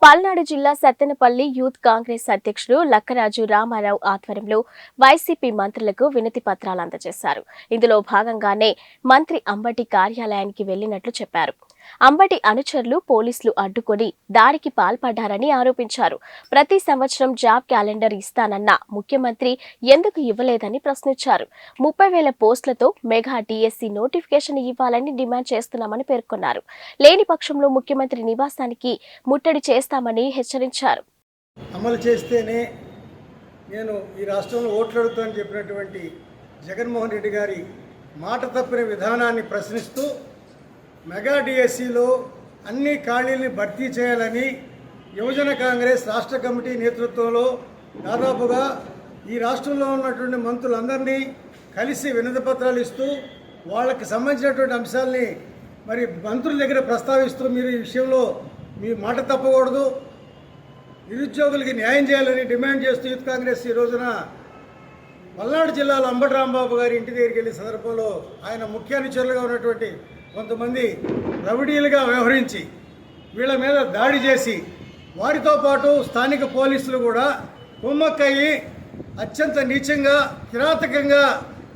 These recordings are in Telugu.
పల్నాడు జిల్లా సత్తెనపల్లి యూత్ కాంగ్రెస్ అధ్యక్షుడు లక్కరాజు రామారావు ఆధ్వర్యంలో వైసీపీ మంత్రులకు వినతి పత్రాలు అందజేశారు. ఇందులో భాగంగానే మంత్రి అంబటి కార్యాలయానికి వెళ్లినట్లు చెప్పారు. అంబటి అనుచరులు పోలీసులు అడ్డుకొని దాడికి పాల్పడ్డారని ఆరోపించారు. ప్రతి సంవత్సరం జాబ్ క్యాలెండర్ ఇస్తానన్న ముఖ్యమంత్రి ఎందుకు ఇవ్వలేదని ప్రశ్నించారు. 30,000 పోస్టులతో మెగా డిఎస్సి నోటిఫికేషన్ ఇవ్వాలని డిమాండ్ చేస్తున్నామని పేర్కొన్నారు. లేని పక్షంలో ముఖ్యమంత్రి నివాసానికి ముట్టడి చేస్తామని హెచ్చరించారు. అమలు చేస్తేనే నేను ఈ రాష్ట్రంలో ఓట్లు అడుగుతానని చెప్పినటువంటి జగన్మోహన్ రెడ్డి గారి మాట తప్పిన విధానాన్ని ప్రశ్నిస్తూ మెగా డిఎస్సిలో అన్ని ఖాళీల్ని భర్తీ చేయాలని యువజన కాంగ్రెస్ రాష్ట్ర కమిటీ నేతృత్వంలో దాదాపుగా ఈ రాష్ట్రంలో ఉన్నటువంటి మంత్రులందరినీ కలిసి వినతి పత్రాలు ఇస్తూ వాళ్ళకి సంబంధించినటువంటి అంశాలని మరి మంత్రుల దగ్గర ప్రస్తావిస్తూ మీరు ఈ విషయంలో మీ మాట తప్పకూడదు, నిరుద్యోగులకి న్యాయం చేయాలని డిమాండ్ చేస్తూ యూత్ కాంగ్రెస్ ఈ రోజున పల్నాడు జిల్లాలో అంబటి రాంబాబు గారి ఇంటి దగ్గరికి వెళ్ళిన సందర్భంలో ఆయన ముఖ్య అనుచరులుగా ఉన్నటువంటి కొంతమంది రౌడీలుగా వ్యవహరించి వీళ్ళ మీద దాడి చేసి వారితో పాటు స్థానిక పోలీసులు కూడా కుమ్మక్కయ్యి అత్యంత నీచంగా కిరాతకంగా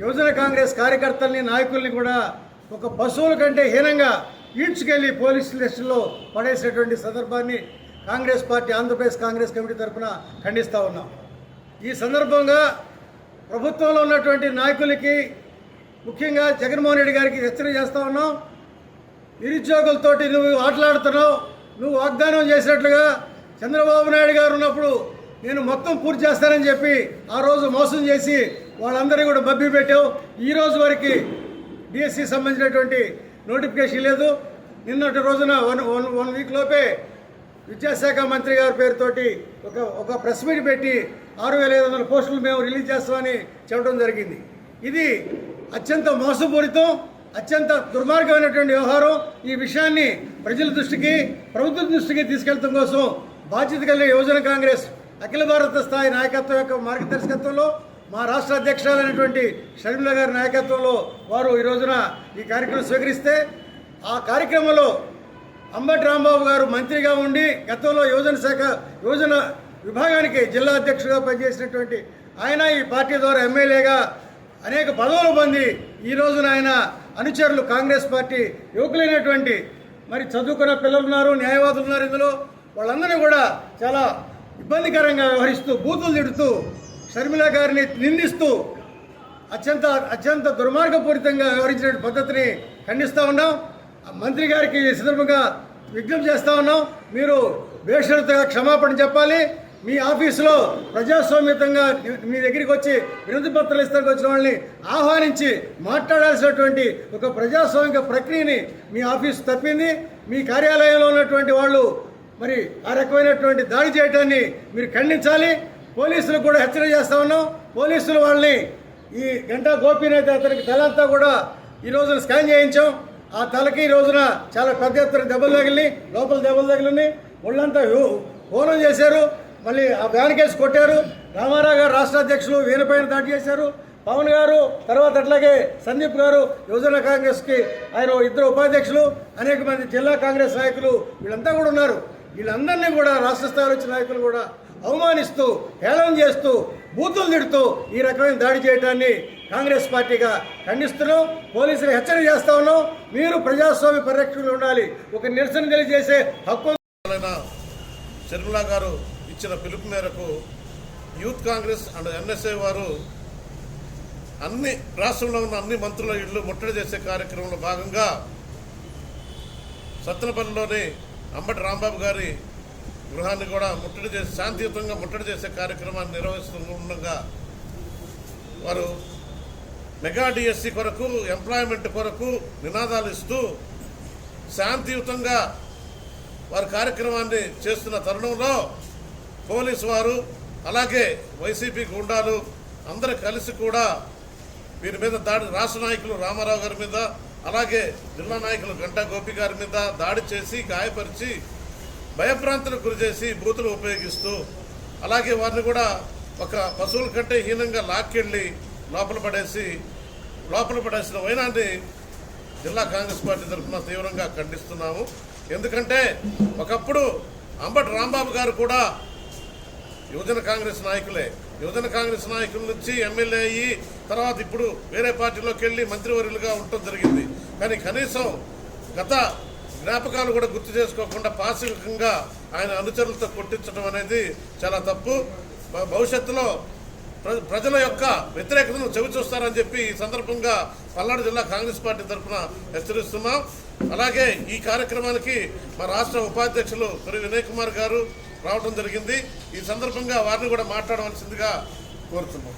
యువజన కాంగ్రెస్ కార్యకర్తల్ని నాయకుల్ని కూడా ఒక పశువుల కంటే హీనంగా ఈడ్చుకెళ్ళి పోలీస్ స్టేషన్లో పడేసేటువంటి సందర్భాన్ని కాంగ్రెస్ పార్టీ ఆంధ్రప్రదేశ్ కాంగ్రెస్ కమిటీ తరఫున ఖండిస్తూ ఉన్నాం. ఈ సందర్భంగా ప్రభుత్వంలో ఉన్నటువంటి నాయకులకి ముఖ్యంగా జగన్మోహన్ రెడ్డి గారికి హెచ్చరిక చేస్తూ ఉన్నాం. నిరుద్యోగులతోటి నువ్వు ఆటలాడుతున్నావు, నువ్వు వాగ్దానం చేసినట్లుగా చంద్రబాబు నాయుడు గారు ఉన్నప్పుడు నేను మొత్తం పూర్తి చేస్తానని చెప్పి ఆ రోజు మోసం చేసి వాళ్ళందరినీ కూడా బబ్బి పెట్టావు. ఈ రోజు వరకు డిఎస్సి సంబంధించినటువంటి నోటిఫికేషన్ లేదు. నిన్నటి రోజున వన్ వీక్ లోపే విద్యాశాఖ మంత్రి గారి పేరుతోటి ఒక ప్రెస్ మీట్ పెట్టి 6,500 పోస్టులు మేము రిలీజ్ చేస్తామని చెప్పడం జరిగింది. ఇది అత్యంత మోసపూరితం, అత్యంత దుర్మార్గమైనటువంటి వ్యవహారం. ఈ విషయాన్ని ప్రజల దృష్టికి, ప్రభుత్వం దృష్టికి తీసుకెళ్లడం కోసం బాధ్యత కలిగిన యువజన కాంగ్రెస్ అఖిల భారత స్థాయి నాయకత్వం యొక్క మార్గదర్శకత్వంలో మా రాష్ట్ర అధ్యక్షురాలైనటువంటి షర్మిల గారి నాయకత్వంలో వారు ఈ రోజున ఈ కార్యక్రమం స్వీకరిస్తే, ఆ కార్యక్రమంలో అంబటి రాంబాబు గారు మంత్రిగా ఉండి గతంలో యువజన విభాగానికి జిల్లా అధ్యక్షుడిగా పనిచేసినటువంటి ఆయన ఈ పార్టీ ద్వారా ఎమ్మెల్యేగా అనేక పదవులు పొంది ఈ రోజున ఆయన అనుచరులు కాంగ్రెస్ పార్టీ యువకులైనటువంటి మరి చదువుకున్న పిల్లలు ఉన్నారు, న్యాయవాదులు ఉన్నారు. ఇందులో వాళ్ళందరినీ కూడా చాలా ఇబ్బందికరంగా వ్యవహరిస్తూ బూతులు తిడుతూ షర్మిల గారిని నిందిస్తూ అత్యంత దుర్మార్గపూరితంగా వ్యవహరించిన పద్ధతిని ఖండిస్తూ ఉన్నాం. మంత్రి గారికి ఈ సందర్భంగా విజ్ఞప్తి చేస్తూ ఉన్నాం, మీరు బేషరతుగా క్షమాపణ చెప్పాలి. మీ ఆఫీసులో ప్రజాస్వామ్యతంగా మీ దగ్గరికి వచ్చి వినతి పత్రాలు ఇస్తానికి వచ్చిన వాళ్ళని ఆహ్వానించి మాట్లాడాల్సినటువంటి ఒక ప్రజాస్వామిక ప్రక్రియని మీ ఆఫీసు తప్పింది. మీ కార్యాలయంలో ఉన్నటువంటి వాళ్ళు మరి ఆ రకమైనటువంటి దాడి చేయడాన్ని మీరు ఖండించాలి. పోలీసులకు కూడా హెచ్చరిక చేస్తూ ఉన్నాం. పోలీసులు వాళ్ళని ఈ గంటా గోపీనాథ్ అతనికి తలంతా కూడా ఈ రోజున స్కాన్ చేయించాం. ఆ తలకి ఈ రోజున చాలా పెద్ద ఎత్తున దెబ్బలు తగిలినాయి, లోపల దెబ్బలు తగిలినాయి, ఒళ్ళంతా హోనం చేశారు. మళ్ళీ ఆ వ్యాన్కేసి కొట్టారు. రామారావు గారు రాష్ట్ర అధ్యక్షులు వీరిపైన దాడి చేశారు. పవన్ గారు, తర్వాత అట్లాగే సందీప్ గారు యువజన కాంగ్రెస్కి ఆయన 2 ఉపాధ్యక్షులు, అనేక మంది జిల్లా కాంగ్రెస్ నాయకులు వీళ్ళంతా కూడా ఉన్నారు. వీళ్ళందరినీ కూడా రాష్ట్ర స్థాయిలో వచ్చిన నాయకులు కూడా అవమానిస్తూ, హేళన చేస్తూ, బూతులు తిడుతూ ఈ రకమైన దాడి చేయడాన్ని కాంగ్రెస్ పార్టీగా ఖండిస్తున్నాం. పోలీసులు హెచ్చరిక చేస్తా ఉన్నాం, మీరు ప్రజాస్వామ్య పరిరక్షణలో ఉండాలి. ఒక నిరసన తెలియజేసే హక్కు. షర్మిల గారు ఇచ్చిన పిలుపు మేరకు యూత్ కాంగ్రెస్ అండ్ ఎన్ఎస్ఏ వారు రాష్ట్రంలో ఉన్న అన్ని మంత్రుల ఇళ్లు ముట్టడి చేసే కార్యక్రమంలో భాగంగా సత్తెనపల్లిలోని అంబటి రాంబాబు గారి గృహాన్ని కూడా శాంతియుతంగా ముట్టడి చేసే కార్యక్రమాన్ని నిర్వహిస్తుండగా వారు మెగా డిఎస్సి కొరకు, ఎంప్లాయ్మెంట్ కొరకు నినాదాలు ఇస్తూ శాంతియుతంగా వారి కార్యక్రమాన్ని చేస్తున్న తరుణంలో పోలీసు వారు అలాగే వైసీపీ గుండాలు అందరూ కలిసి కూడా వీరి మీద దాడి, రాష్ట్ర నాయకులు రామారావు గారి మీద అలాగే జిల్లా నాయకులు గంటా గోపి గారి మీద దాడి చేసి గాయపరిచి భయభ్రాంతులకు గురి చేసి బూతులు ఉపయోగిస్తూ అలాగే వారిని కూడా ఒక పశువుల కంటే హీనంగా లాక్కెళ్ళి లోపల పడేసిన వైనాన్ని జిల్లా కాంగ్రెస్ పార్టీ తరఫున తీవ్రంగా ఖండిస్తున్నాము. ఎందుకంటే ఒకప్పుడు అంబటి రాంబాబు గారు కూడా యువజన కాంగ్రెస్ నాయకులే. యువజన కాంగ్రెస్ నాయకుల నుంచి ఎమ్మెల్యే అయ్యి తర్వాత ఇప్పుడు వేరే పార్టీలోకి వెళ్ళి మంత్రివర్యులుగా ఉండటం జరిగింది. కానీ కనీసం గత జ్ఞాపకాలు కూడా గుర్తు చేసుకోకుండా పాశవికంగా ఆయన అనుచరులతో కొట్టించడం అనేది చాలా తప్పు. భవిష్యత్తులో ప్రజల యొక్క వ్యతిరేకతను చవిచూస్తారని చెప్పి ఈ సందర్భంగా పల్నాడు జిల్లా కాంగ్రెస్ పార్టీ తరఫున హెచ్చరిస్తున్నాం. అలాగే ఈ కార్యక్రమానికి మా రాష్ట్ర ఉపాధ్యక్షులు కొరి వినయ్ కుమార్ గారు రావడం జరిగింది. ఈ సందర్భంగా వారిని కూడా మాట్లాడవలసిందిగా కోరుతున్నాం.